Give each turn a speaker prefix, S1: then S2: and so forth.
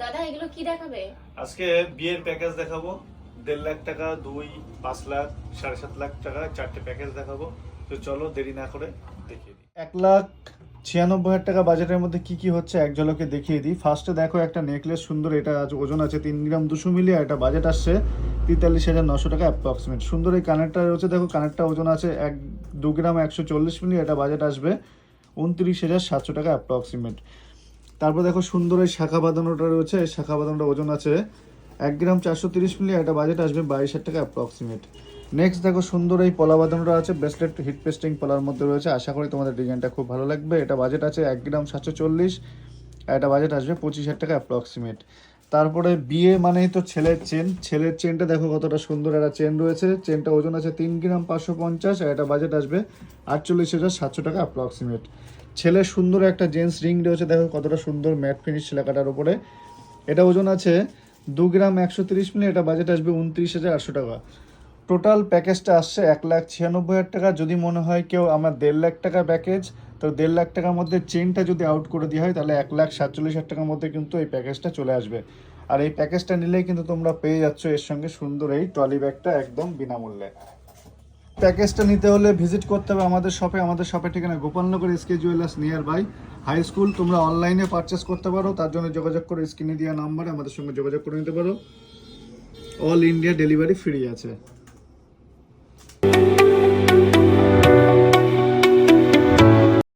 S1: দাদা এগুলো কি দেখাবে?
S2: আজকে বিয়ের প্যাকেজ দেখাবো। 1.5 লাখ টাকা, 2, 5 লাখ, 7.5 লাখ টাকা 4টে প্যাকেজ দেখাবো। তো চলো দেরি না করে দেখিয়ে দিই। 1,96,000 টাকা বাজেটের মধ্যে কি কি হচ্ছে এক ঝলকে দেখিয়ে দিই। ফার্স্টে দেখো একটা নেকলেস সুন্দর, এটা ওজন আছে 3 গ্রাম 200 মিলি, আর এটা বাজেট আসছে 43,900 টাকা অ্যাপ্রক্সিমেট। সুন্দর এই কানেরটা রয়েছে, দেখো কানেরটা ওজন আছে 2 গ্রাম 140 মিলি, এটা বাজেট আসবে 29,700 টাকা অ্যাপ্রক্সিমেট। তারপর দেখো সুন্দর এই শাখা বাঁধানোটা রয়েছে, এই শাখা বাঁধানোটা ওজন আছে 1 গ্রাম 430 মিলি, এটা বাজেট আসবে 22,000 টাকা অ্যাপ্রক্সিমেট। নেক্সট দেখো সুন্দর এই পলা বাঁধানোটা আছে, ব্রেসলেট হিট পেস্টিং পলার মধ্যে রয়েছে। আশা করি তোমাদের ডিজাইনটা খুব ভালো লাগবে। এটা বাজেট আছে 1 গ্রাম 740, আর এটা বাজেট আসবে 25,000 টাকা অ্যাপ্রক্সিমেট। তারপরে বিয়ে মানেই তো ছেলের চেন, ছেলের চেনটা দেখো কতটা সুন্দর একটা চেন রয়েছে। চেনটা ওজন আছে 3 গ্রাম 550, আর এটা বাজেট আসবে 48,700 টাকা অ্যাপ্রক্সিমেট। ছেলের সুন্দর একটা জেন্টস রিং রয়েছে, দেখো কতটা সুন্দর ম্যাট ফিনিশ লেখাটার উপরে। এটা ওজন আছে 2 গ্রাম 130 মিলি, এটা বাজেট আসবে 29,800 টাকা। টোটাল প্যাকেজটা আসছে 1,96,000 টাকা। যদি মনে হয় কেউ আমার 1.5 লাখ টাকা প্যাকেজ, তো 1.5 লাখ টাকার মধ্যে চেনটা যদি আউট করে দেওয়া হয় তাহলে 1,47,000 টাকার মধ্যে কিন্তু এই প্যাকেজটা চলে আসবে। আর এই প্যাকেজটা নিলেই কিন্তু তোমরা পেয়ে যাচ্ছ এর সঙ্গে সুন্দর এই ট্রলি ব্যাগটা একদম বিনামূল্যে। প্যাকেজটা নিতে হলে ভিজিট করতে হবে আমাদের শপে। আমাদের শপের ঠিকানা Gopalnagar SK jewellers near by high school. তোমরা অনলাইনে পারচেস করতে পারো, তার জন্য যোগাযোগ করে স্ক্রিনে দেওয়া নাম্বারে আমাদের সঙ্গে যোগাযোগ করে নিতে পারো। অল ইন্ডিয়া ডেলিভারি ফ্রি আছে।